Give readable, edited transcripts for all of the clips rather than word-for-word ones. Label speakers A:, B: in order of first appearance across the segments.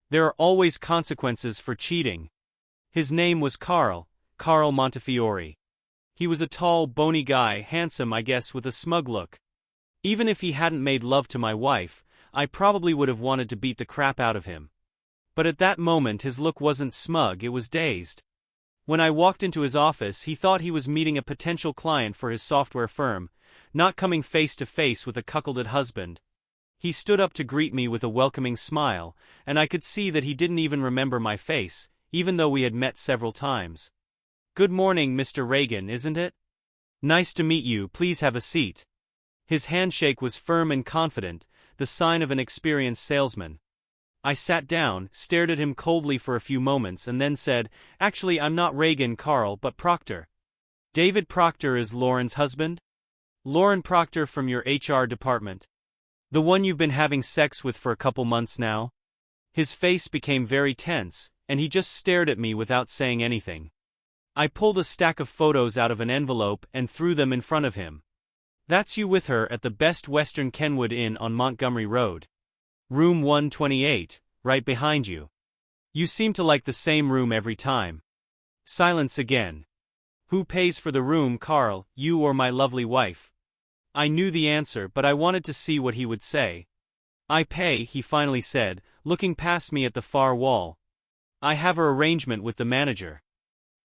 A: There are always consequences for cheating. His name was Carl Montefiore. He was a tall, bony guy, handsome I guess, with a smug look. Even if he hadn't made love to my wife, I probably would have wanted to beat the crap out of him. But at that moment his look wasn't smug, it was dazed. When I walked into his office, he thought he was meeting a potential client for his software firm, not coming face to face with a cuckolded husband. He stood up to greet me with a welcoming smile, and I could see that he didn't even remember my face, even though we had met several times. "Good morning, Mr. Reagan, isn't it? Nice to meet you, please have a seat." His handshake was firm and confident, the sign of an experienced salesman. I sat down, stared at him coldly for a few moments and then said, "Actually, I'm not Reagan, Carl, but Proctor." "David Proctor is Lauren's husband?" "Lauren Proctor from your HR department. The one you've been having sex with for a couple months now?" His face became very tense, and he just stared at me without saying anything. I pulled a stack of photos out of an envelope and threw them in front of him. "That's you with her at the Best Western Kenwood Inn on Montgomery Road. Room 128, right behind you. You seem to like the same room every time." Silence again. "Who pays for the room, Carl, you or my lovely wife?" I knew the answer, but I wanted to see what he would say. "I pay," he finally said, looking past me at the far wall. "I have an arrangement with the manager.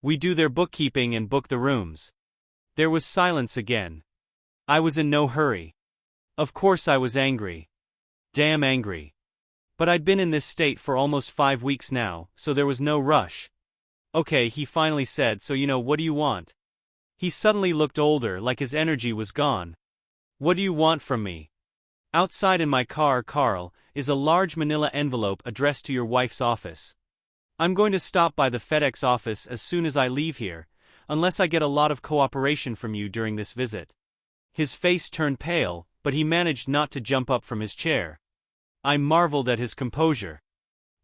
A: We do their bookkeeping and book the rooms." There was silence again. I was in no hurry. Of course I was angry. Damn angry. But I'd been in this state for almost 5 weeks now, so there was no rush. "Okay," he finally said, "so what do you want?" He suddenly looked older, like his energy was gone. "What do you want from me?" "Outside in my car, Carl, is a large manila envelope addressed to your wife's office. I'm going to stop by the FedEx office as soon as I leave here, unless I get a lot of cooperation from you during this visit." His face turned pale, but he managed not to jump up from his chair. I marveled at his composure.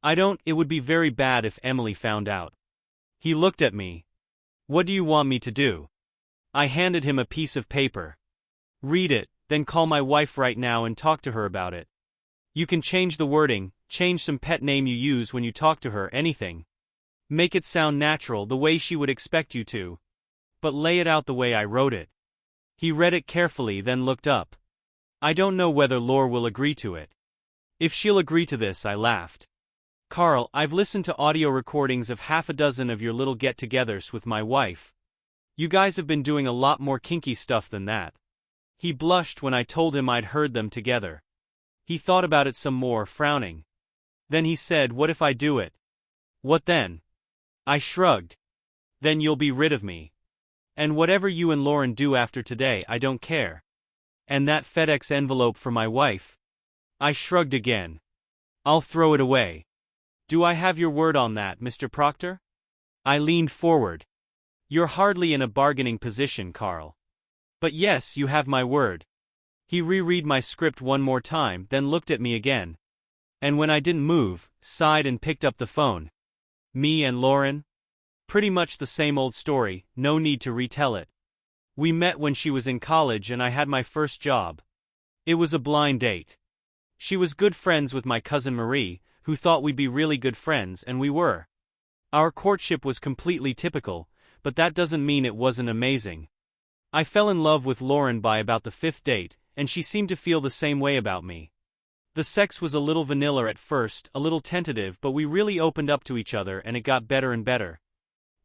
A: It would be very bad if Emily found out." He looked at me. "What do you want me to do?" I handed him a piece of paper. "Read it, then call my wife right now and talk to her about it. You can change the wording, change some pet name you use when you talk to her, anything. Make it sound natural, the way she would expect you to. But lay it out the way I wrote it." He read it carefully, then looked up. "I don't know whether Laure will agree to it." "If she'll agree to this," I laughed. "Carl, I've listened to audio recordings of half a dozen of your little get-togethers with my wife. You guys have been doing a lot more kinky stuff than that." He blushed when I told him I'd heard them together. He thought about it some more, frowning. Then he said, "What if I do it?" "What then?" I shrugged. "Then you'll be rid of me. And whatever you and Lauren do after today, I don't care." "And that FedEx envelope for my wife?" I shrugged again. "I'll throw it away." "Do I have your word on that, Mr. Proctor?" I leaned forward. "You're hardly in a bargaining position, Carl." "But yes, you have my word." He reread my script one more time, then looked at me again. And when I didn't move, sighed and picked up the phone. "Me and Lauren? Pretty much the same old story, no need to retell it. We met when she was in college and I had my first job. It was a blind date. She was good friends with my cousin Marie, who thought we'd be really good friends, and we were. Our courtship was completely typical, but that doesn't mean it wasn't amazing. I fell in love with Lauren by about the 5th date, and she seemed to feel the same way about me. The sex was a little vanilla at first, a little tentative, but we really opened up to each other and it got better and better.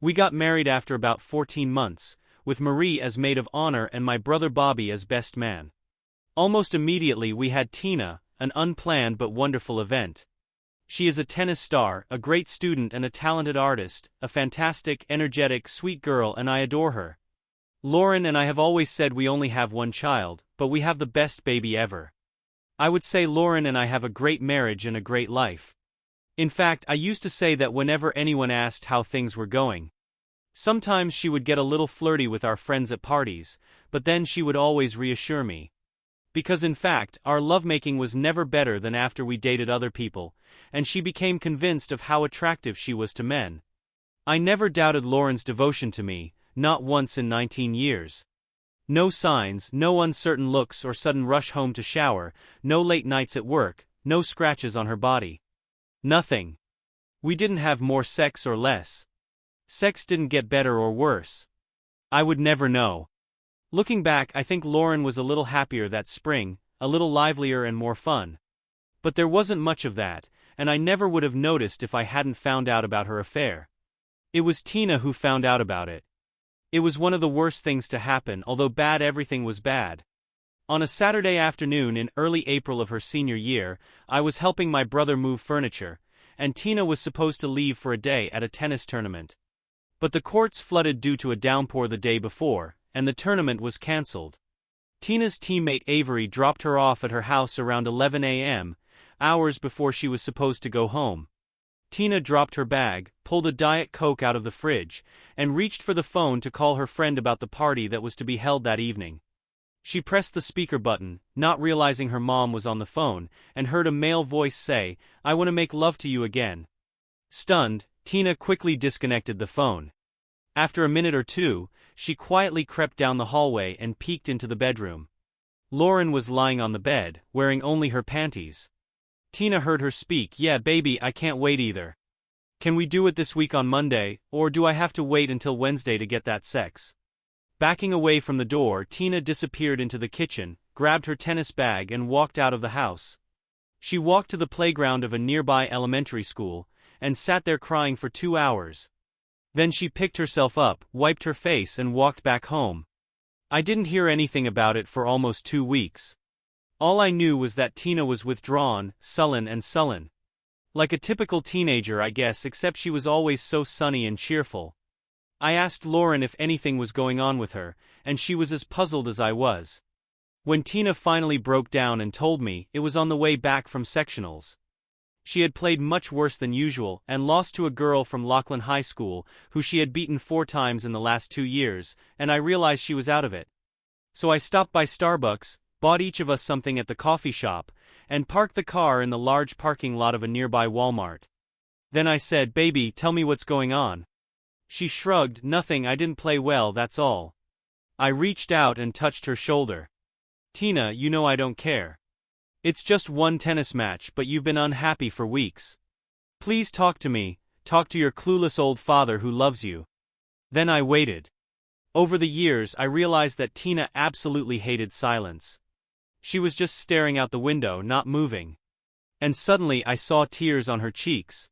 A: We got married after about 14 months, with Marie as maid of honor and my brother Bobby as best man. Almost immediately we had Tina, an unplanned but wonderful event. She is a tennis star, a great student and a talented artist, a fantastic, energetic, sweet girl, and I adore her. Lauren and I have always said we only have one child, but we have the best baby ever. I would say Lauren and I have a great marriage and a great life. In fact, I used to say that whenever anyone asked how things were going. Sometimes she would get a little flirty with our friends at parties, but then she would always reassure me. Because in fact, our lovemaking was never better than after we dated other people, and she became convinced of how attractive she was to men. I never doubted Lauren's devotion to me, not once in 19 years. No signs, no uncertain looks or sudden rush home to shower, no late nights at work, no scratches on her body. Nothing. We didn't have more sex or less. Sex didn't get better or worse. I would never know. Looking back, I think Lauren was a little happier that spring, a little livelier and more fun. But there wasn't much of that, and I never would have noticed if I hadn't found out about her affair. It was Tina who found out about it. It was one of the worst things to happen, although bad, everything was bad. On a Saturday afternoon in early April of her senior year, I was helping my brother move furniture, and Tina was supposed to leave for a day at a tennis tournament. But the courts flooded due to a downpour the day before, and the tournament was cancelled. Tina's teammate Avery dropped her off at her house around 11 a.m., hours before she was supposed to go home. Tina dropped her bag, pulled a Diet Coke out of the fridge, and reached for the phone to call her friend about the party that was to be held that evening. She pressed the speaker button, not realizing her mom was on the phone, and heard a male voice say, "I want to make love to you again." Stunned, Tina quickly disconnected the phone. After a minute or two, she quietly crept down the hallway and peeked into the bedroom. Lauren was lying on the bed, wearing only her panties. Tina heard her speak, "Yeah, baby, I can't wait either. Can we do it this week on Monday, or do I have to wait until Wednesday to get that sex?" Backing away from the door, Tina disappeared into the kitchen, grabbed her tennis bag and walked out of the house. She walked to the playground of a nearby elementary school, and sat there crying for 2 hours. Then she picked herself up, wiped her face and walked back home. I didn't hear anything about it for almost 2 weeks. All I knew was that Tina was withdrawn, sullen. Like a typical teenager, I guess, except she was always so sunny and cheerful. I asked Lauren if anything was going on with her, and she was as puzzled as I was. When Tina finally broke down and told me, it was on the way back from sectionals. She had played much worse than usual and lost to a girl from Laughlin High School who she had beaten 4 times in the last 2 years, and I realized she was out of it. So I stopped by Starbucks, bought each of us something at the coffee shop, and parked the car in the large parking lot of a nearby Walmart. Then I said, "Baby, tell me what's going on." She shrugged, "Nothing, I didn't play well, that's all." I reached out and touched her shoulder. "Tina, you know I don't care. It's just one tennis match, but you've been unhappy for weeks. Please talk to me, talk to your clueless old father who loves you." Then I waited. Over the years, I realized that Tina absolutely hated silence. She was just staring out the window, not moving. And suddenly I saw tears on her cheeks.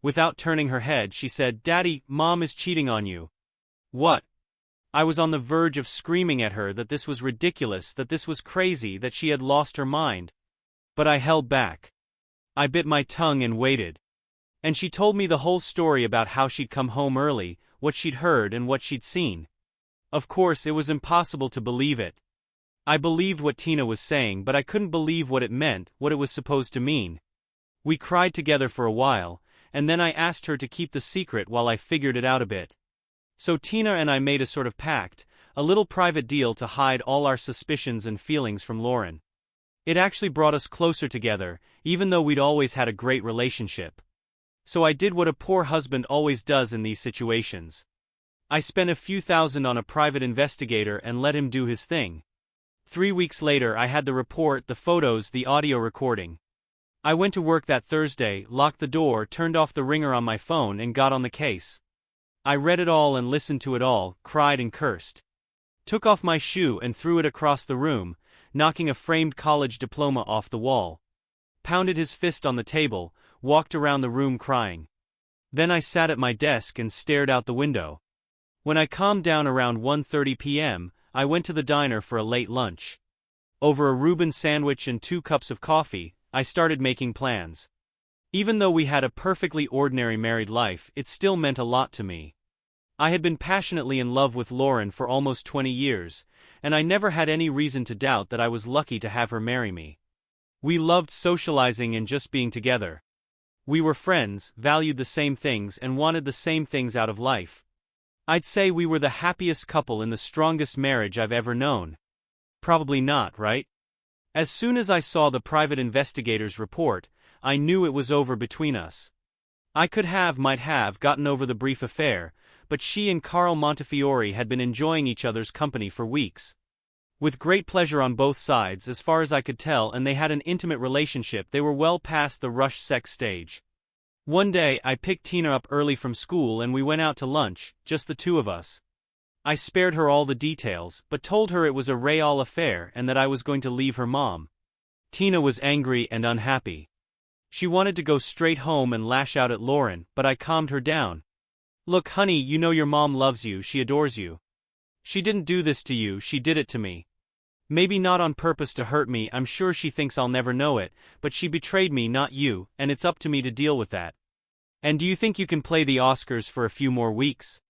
A: Without turning her head, she said, "Daddy, Mom is cheating on you." What? I was on the verge of screaming at her that this was ridiculous, that this was crazy, that she had lost her mind. But I held back. I bit my tongue and waited. And she told me the whole story about how she'd come home early, what she'd heard and what she'd seen. Of course, it was impossible to believe it. I believed what Tina was saying, but I couldn't believe what it meant, what it was supposed to mean. We cried together for a while, and then I asked her to keep the secret while I figured it out a bit. So Tina and I made a sort of pact, a little private deal to hide all our suspicions and feelings from Lauren. It actually brought us closer together, even though we'd always had a great relationship. So I did what a poor husband always does in these situations. I spent a few thousand on a private investigator and let him do his thing. 3 weeks later I had the report, the photos, the audio recording. I went to work that Thursday, locked the door, turned off the ringer on my phone and got on the case. I read it all and listened to it all, cried and cursed. Took off my shoe and threw it across the room, knocking a framed college diploma off the wall. Pounded his fist on the table, walked around the room crying. Then I sat at my desk and stared out the window. When I calmed down around 1:30 p.m., I went to the diner for a late lunch. Over a Reuben sandwich and 2 cups of coffee, I started making plans. Even though we had a perfectly ordinary married life, it still meant a lot to me. I had been passionately in love with Lauren for almost 20 years, and I never had any reason to doubt that I was lucky to have her marry me. We loved socializing and just being together. We were friends, valued the same things and wanted the same things out of life. I'd say we were the happiest couple in the strongest marriage I've ever known. Probably not, right? As soon as I saw the private investigator's report, I knew it was over between us. I might have gotten over the brief affair, but she and Carl Montefiore had been enjoying each other's company for weeks. With great pleasure on both sides as far as I could tell, and they had an intimate relationship. They were well past the rush sex stage. One day, I picked Tina up early from school and we went out to lunch, just the two of us. I spared her all the details, but told her it was a real affair and that I was going to leave her mom. Tina was angry and unhappy. She wanted to go straight home and lash out at Lauren, but I calmed her down. Look, honey, you know your mom loves you, she adores you. She didn't do this to you, she did it to me. Maybe not on purpose to hurt me, I'm sure she thinks I'll never know it, but she betrayed me, not you, and it's up to me to deal with that. And do you think you can play the Oscars for a few more weeks?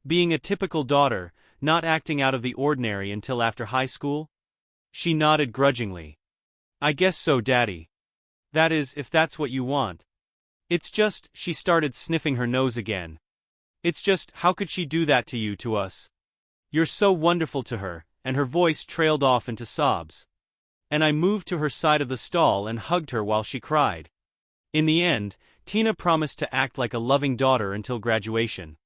A: Being a typical daughter, not acting out of the ordinary until after high school? She nodded grudgingly. I guess so, Daddy. That is, if that's what you want. It's just, she started sniffing her nose again. It's just, how could she do that to you, to us? You're so wonderful to her, and her voice trailed off into sobs. And I moved to her side of the stall and hugged her while she cried. In the end, Tina promised to act like a loving daughter until graduation.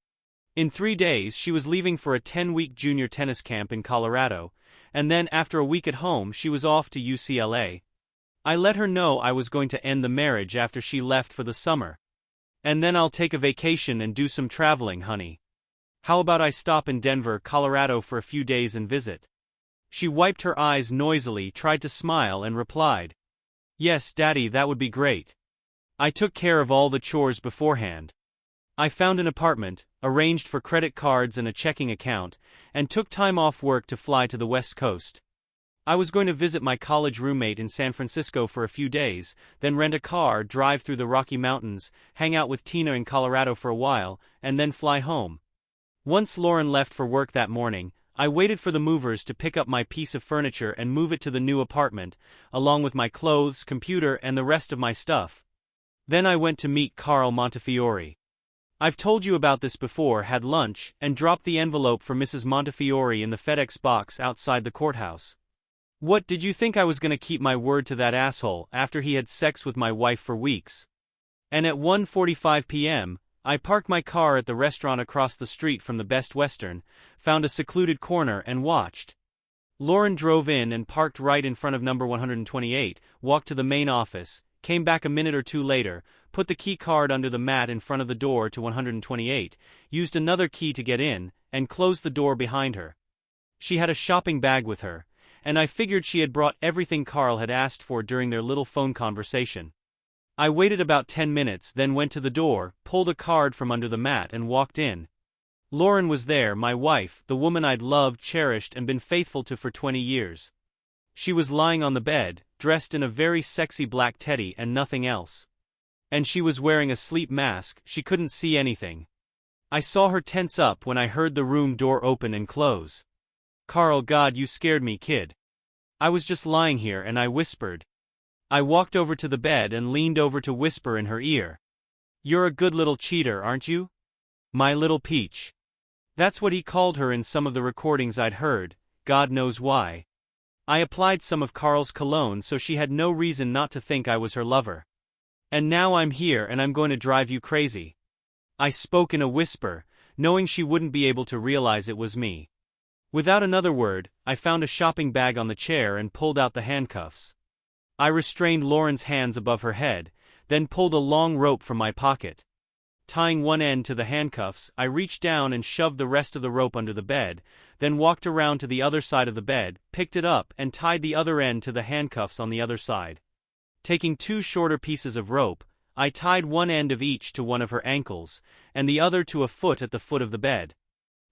A: In 3 days she was leaving for a 10-week junior tennis camp in Colorado, and then after a week at home she was off to UCLA. I let her know I was going to end the marriage after she left for the summer. And then I'll take a vacation and do some traveling, honey. How about I stop in Denver, Colorado for a few days and visit? She wiped her eyes noisily, tried to smile and replied, Yes, Daddy, that would be great. I took care of all the chores beforehand. I found an apartment, arranged for credit cards and a checking account, and took time off work to fly to the West Coast. I was going to visit my college roommate in San Francisco for a few days, then rent a car, drive through the Rocky Mountains, hang out with Tina in Colorado for a while, and then fly home. Once Lauren left for work that morning, I waited for the movers to pick up my piece of furniture and move it to the new apartment, along with my clothes, computer, and the rest of my stuff. Then I went to meet Carl Montefiore. I've told you about this before, had lunch, and dropped the envelope for Mrs. Montefiore in the FedEx box outside the courthouse. What, did you think I was gonna keep my word to that asshole after he had sex with my wife for weeks? And at 1:45 p.m., I parked my car at the restaurant across the street from the Best Western, found a secluded corner and watched. Lauren drove in and parked right in front of number 128, walked to the main office, came back a minute or two later, put the key card under the mat in front of the door to 128, used another key to get in, and closed the door behind her. She had a shopping bag with her, and I figured she had brought everything Carl had asked for during their little phone conversation. I waited about 10 minutes, then went to the door, pulled a card from under the mat and walked in. Lauren was there, my wife, the woman I'd loved, cherished, and been faithful to for 20 years. She was lying on the bed, dressed in a very sexy black teddy and nothing else. And she was wearing a sleep mask, she couldn't see anything. I saw her tense up when I heard the room door open and close. Carl, God, you scared me, kid. I was just lying here and I whispered. I walked over to the bed and leaned over to whisper in her ear. You're a good little cheater, aren't you? My little peach. That's what he called her in some of the recordings I'd heard, God knows why. I applied some of Carl's cologne so she had no reason not to think I was her lover. And now I'm here and I'm going to drive you crazy. I spoke in a whisper, knowing she wouldn't be able to realize it was me. Without another word, I found a shopping bag on the chair and pulled out the handcuffs. I restrained Lauren's hands above her head, then pulled a long rope from my pocket. Tying one end to the handcuffs, I reached down and shoved the rest of the rope under the bed, then walked around to the other side of the bed, picked it up, and tied the other end to the handcuffs on the other side. Taking 2 shorter pieces of rope, I tied one end of each to one of her ankles, and the other to a foot at the foot of the bed.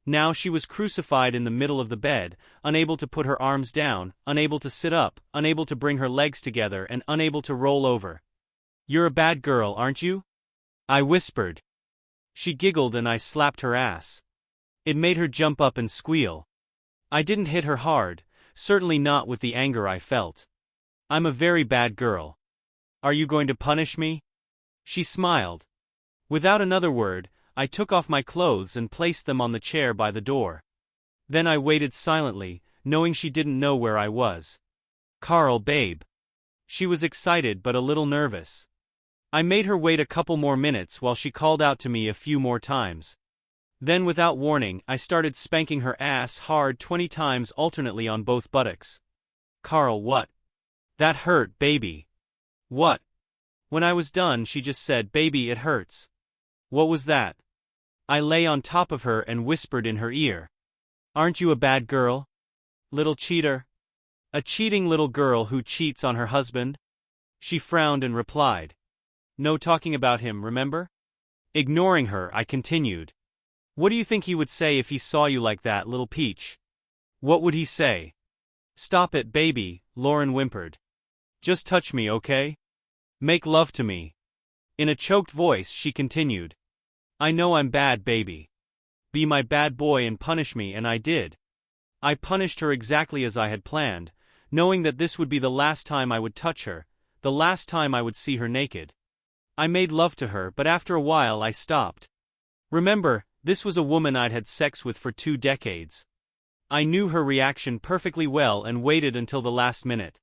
A: Now she was crucified in the middle of the bed, unable to put her arms down, unable to sit up, unable to bring her legs together, and unable to roll over. You're a bad girl, aren't you? I whispered. She giggled and I slapped her ass. It made her jump up and squeal. I didn't hit her hard, certainly not with the anger I felt. I'm a very bad girl. Are you going to punish me? She smiled. Without another word, I took off my clothes and placed them on the chair by the door. Then I waited silently, knowing she didn't know where I was. Carl, babe. She was excited but a little nervous. I made her wait a couple more minutes while she called out to me a few more times. Then without warning, I started spanking her ass hard 20 times alternately on both buttocks. Carl, what? That hurt, baby. What? When I was done, she just said, "Baby, it hurts." What was that? I lay on top of her and whispered in her ear. "Aren't you a bad girl? Little cheater? A cheating little girl who cheats on her husband?" She frowned and replied, "No talking about him, remember?" Ignoring her, I continued, "What do you think he would say if he saw you like that, little peach? What would he say?" "Stop it, baby," Lauren whimpered. "Just touch me, okay? Make love to me." In a choked voice, she continued, "I know I'm bad, baby. Be my bad boy and punish me," and I did. I punished her exactly as I had planned, knowing that this would be the last time I would touch her, the last time I would see her naked. I made love to her, but after a while I stopped. Remember, this was a woman I'd had sex with for 2 decades. I knew her reaction perfectly well and waited until the last minute.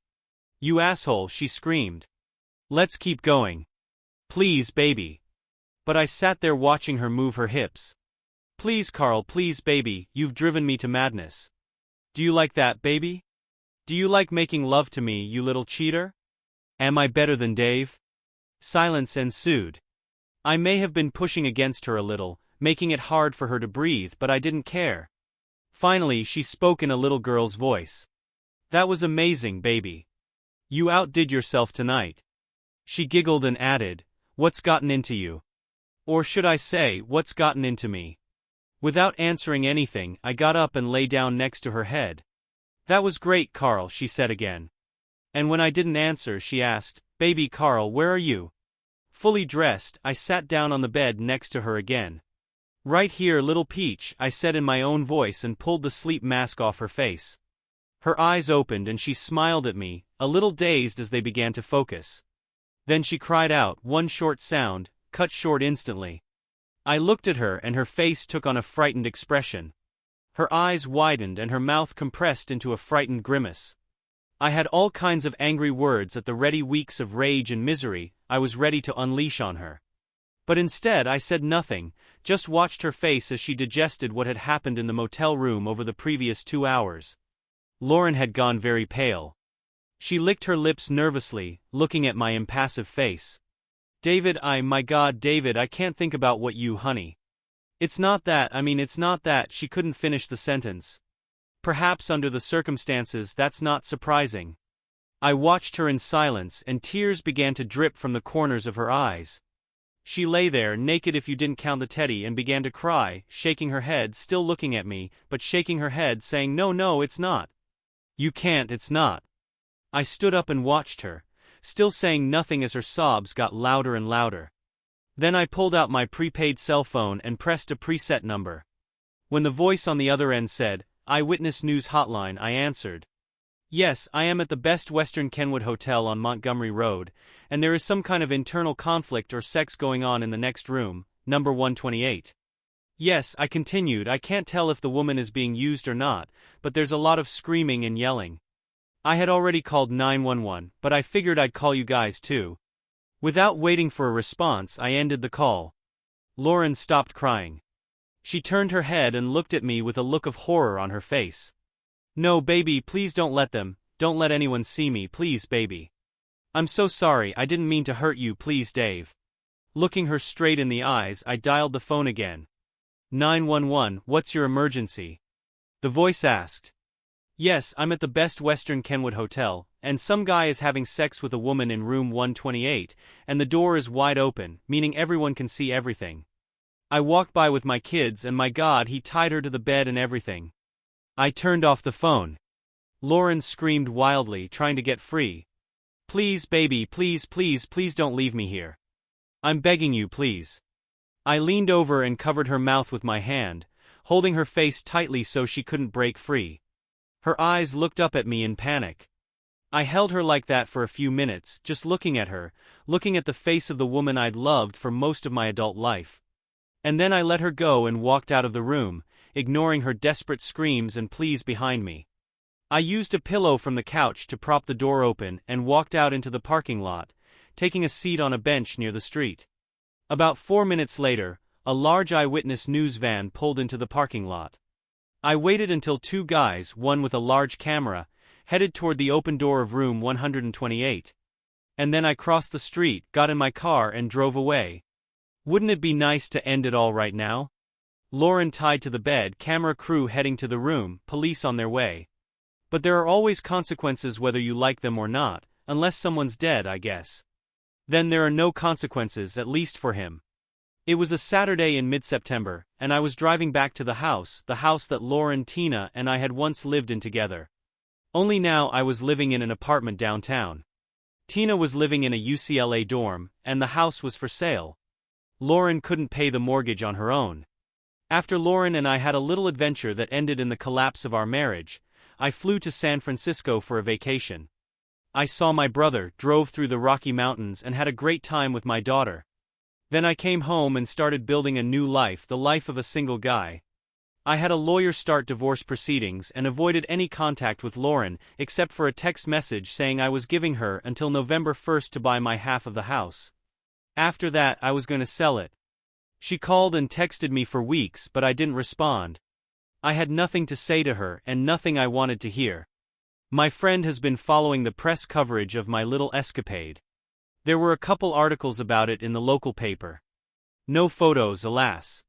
A: "You asshole," she screamed. "Let's keep going. Please, baby." But I sat there watching her move her hips. "Please, Carl, please, baby, you've driven me to madness. Do you like that, baby? Do you like making love to me, you little cheater? Am I better than Dave?" Silence ensued. I may have been pushing against her a little, making it hard for her to breathe, but I didn't care. Finally, she spoke in a little girl's voice. "That was amazing, baby. You outdid yourself tonight." She giggled and added, "What's gotten into you? Or should I say, what's gotten into me?" Without answering anything, I got up and lay down next to her head. "That was great, Carl," she said again. And when I didn't answer, she asked, "Baby Carl, where are you?" Fully dressed, I sat down on the bed next to her again. "Right here, little peach," I said in my own voice and pulled the sleep mask off her face. Her eyes opened and she smiled at me, a little dazed as they began to focus. Then she cried out, one short sound, cut short instantly. I looked at her and her face took on a frightened expression. Her eyes widened and her mouth compressed into a frightened grimace. I had all kinds of angry words at the ready, weeks of rage and misery I was ready to unleash on her. But instead I said nothing, just watched her face as she digested what had happened in the motel room over the previous 2 hours. Lauren had gone very pale. She licked her lips nervously, looking at my impassive face. "David, my God, David, I can't think about what you, honey. It's not that, it's not that," she couldn't finish the sentence. Perhaps under the circumstances that's not surprising. I watched her in silence and tears began to drip from the corners of her eyes. She lay there, naked if you didn't count the teddy, and began to cry, shaking her head, still looking at me, but shaking her head, saying, "No, no, it's not. You can't, it's not." I stood up and watched her, still saying nothing as her sobs got louder and louder. Then I pulled out my prepaid cell phone and pressed a preset number. When the voice on the other end said, "Eyewitness News Hotline," I answered. "Yes, I am at the Best Western Kenwood Hotel on Montgomery Road, and there is some kind of internal conflict or sex going on in the next room, number 128. Yes," I continued, "I can't tell if the woman is being used or not, but there's a lot of screaming and yelling. I had already called 911, but I figured I'd call you guys too." Without waiting for a response, I ended the call. Lauren stopped crying. She turned her head and looked at me with a look of horror on her face. "No, baby, please don't let anyone see me, please, baby. I'm so sorry, I didn't mean to hurt you, please, Dave." Looking her straight in the eyes, I dialed the phone again. 911, what's your emergency?" The voice asked. "Yes, I'm at the Best Western Kenwood Hotel, and some guy is having sex with a woman in room 128, and the door is wide open, meaning everyone can see everything. I walked by with my kids and my God, he tied her to the bed and everything." I turned off the phone. Lauren screamed wildly, trying to get free. "Please, baby, please, please, please don't leave me here. I'm begging you, please." I leaned over and covered her mouth with my hand, holding her face tightly so she couldn't break free. Her eyes looked up at me in panic. I held her like that for a few minutes, just looking at her, looking at the face of the woman I'd loved for most of my adult life. And then I let her go and walked out of the room, ignoring her desperate screams and pleas behind me. I used a pillow from the couch to prop the door open and walked out into the parking lot, taking a seat on a bench near the street. About 4 minutes later, a large Eyewitness News van pulled into the parking lot. I waited until 2 guys, one with a large camera, headed toward the open door of room 128. And then I crossed the street, got in my car and drove away. Wouldn't it be nice to end it all right now? Lauren tied to the bed, camera crew heading to the room, police on their way. But there are always consequences whether you like them or not, unless someone's dead, I guess. Then there are no consequences, at least for him. It was a Saturday in mid-September, and I was driving back to the house that Lauren, Tina, and I had once lived in together. Only now I was living in an apartment downtown. Tina was living in a UCLA dorm, and the house was for sale. Lauren couldn't pay the mortgage on her own. After Lauren and I had a little adventure that ended in the collapse of our marriage, I flew to San Francisco for a vacation. I saw my brother, drove through the Rocky Mountains and had a great time with my daughter. Then I came home and started building a new life, the life of a single guy. I had a lawyer start divorce proceedings and avoided any contact with Lauren, except for a text message saying I was giving her until November 1st to buy my half of the house. After that I was going to sell it. She called and texted me for weeks, but I didn't respond. I had nothing to say to her and nothing I wanted to hear. My friend has been following the press coverage of my little escapade. There were a couple articles about it in the local paper. No photos, alas.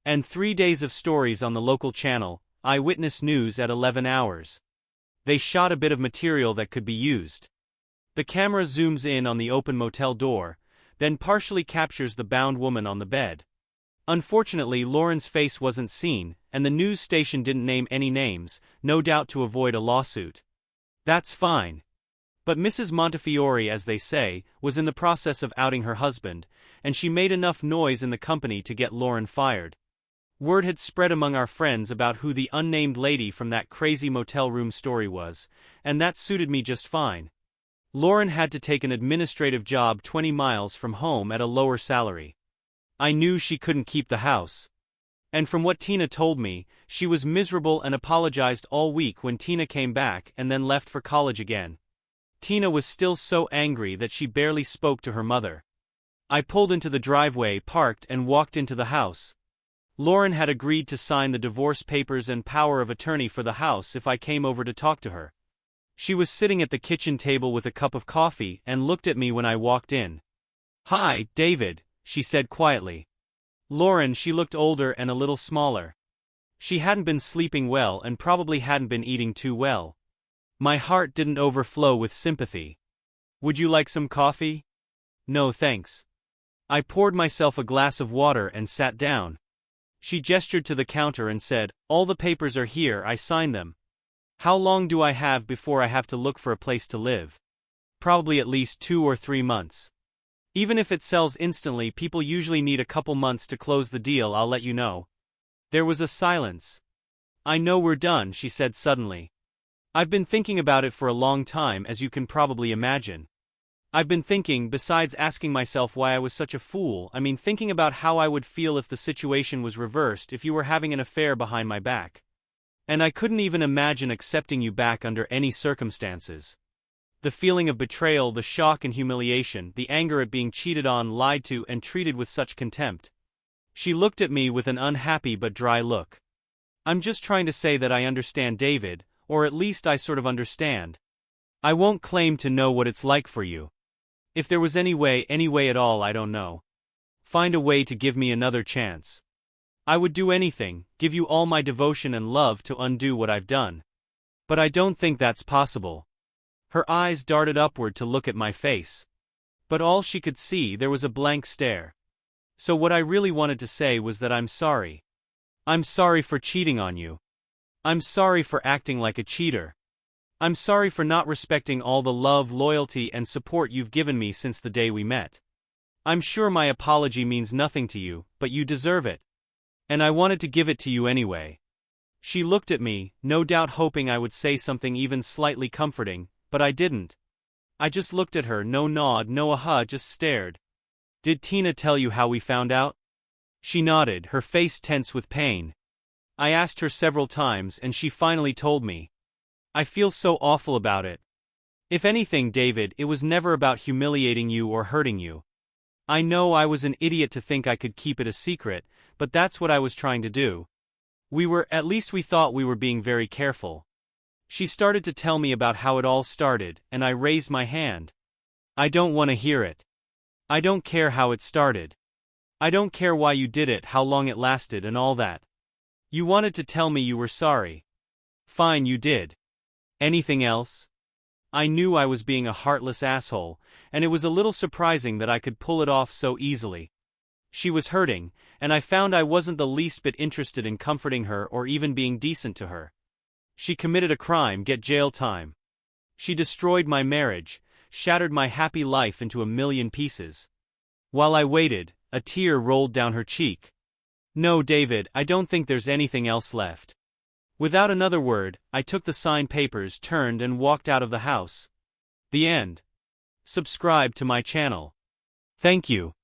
A: And 3 days of stories on the local channel, Eyewitness News at 11 hours. They shot a bit of material that could be used. The camera zooms in on the open motel door, then partially captures the bound woman on the bed. Unfortunately, Lauren's face wasn't seen, and the news station didn't name any names, no doubt to avoid a lawsuit. That's fine. But Mrs. Montefiore, as they say, was in the process of outing her husband, and she made enough noise in the company to get Lauren fired. Word had spread among our friends about who the unnamed lady from that crazy motel room story was, and that suited me just fine. Lauren had to take an administrative job 20 miles from home at a lower salary. I knew she couldn't keep the house. And from what Tina told me, she was miserable and apologized all week when Tina came back and then left for college again. Tina was still so angry that she barely spoke to her mother. I pulled into the driveway, parked, and walked into the house. Lauren had agreed to sign the divorce papers and power of attorney for the house if I came over to talk to her. She was sitting at the kitchen table with a cup of coffee and looked at me when I walked in. "Hi, David," she said quietly. Lauren, she looked older and a little smaller. She hadn't been sleeping well and probably hadn't been eating too well. My heart didn't overflow with sympathy. "Would you like some coffee?" "No thanks." I poured myself a glass of water and sat down. She gestured to the counter and said, "All the papers are here, I signed them. How long do I have before I have to look for a place to live?" "Probably at least 2 or 3 months. Even if it sells instantly, people usually need a couple months to close the deal, I'll let you know." There was a silence. "I know we're done," she said suddenly. "I've been thinking about it for a long time, as you can probably imagine. I've been thinking, besides asking myself why I was such a fool, thinking about how I would feel if the situation was reversed, if you were having an affair behind my back. And I couldn't even imagine accepting you back under any circumstances. The feeling of betrayal, the shock and humiliation, the anger at being cheated on, lied to, and treated with such contempt." She looked at me with an unhappy but dry look. "I'm just trying to say that I understand, David, or at least I sort of understand. I won't claim to know what it's like for you. If there was any way at all, I don't know. Find a way to give me another chance. I would do anything, give you all my devotion and love to undo what I've done. But I don't think that's possible." Her eyes darted upward to look at my face. But all she could see, there was a blank stare. So what I really wanted to say was that I'm sorry. I'm sorry for cheating on you. I'm sorry for acting like a cheater. I'm sorry for not respecting all the love, loyalty, and support you've given me since the day we met. I'm sure my apology means nothing to you, but you deserve it. And I wanted to give it to you anyway." She looked at me, no doubt hoping I would say something even slightly comforting, but I didn't. I just looked at her, no nod, no aha, just stared. "Did Tina tell you how we found out?" She nodded, her face tense with pain. "I asked her several times and she finally told me. I feel so awful about it. If anything, David, it was never about humiliating you or hurting you. I know I was an idiot to think I could keep it a secret, but that's what I was trying to do. At least we thought we were being very careful." She started to tell me about how it all started, and I raised my hand. I don't want to hear it. I don't care how it started. I don't care why you did it, how long it lasted, and all that. You wanted to tell me you were sorry. Fine, you did. Anything else? I knew I was being a heartless asshole, and it was a little surprising that I could pull it off so easily. She was hurting, and I found I wasn't the least bit interested in comforting her or even being decent to her. She committed a crime, get jail time. She destroyed my marriage, shattered my happy life into a million pieces. While I waited, a tear rolled down her cheek. No, David, I don't think there's anything else left. Without another word, I took the signed papers, turned, and walked out of the house. The end. Subscribe to my channel. Thank you.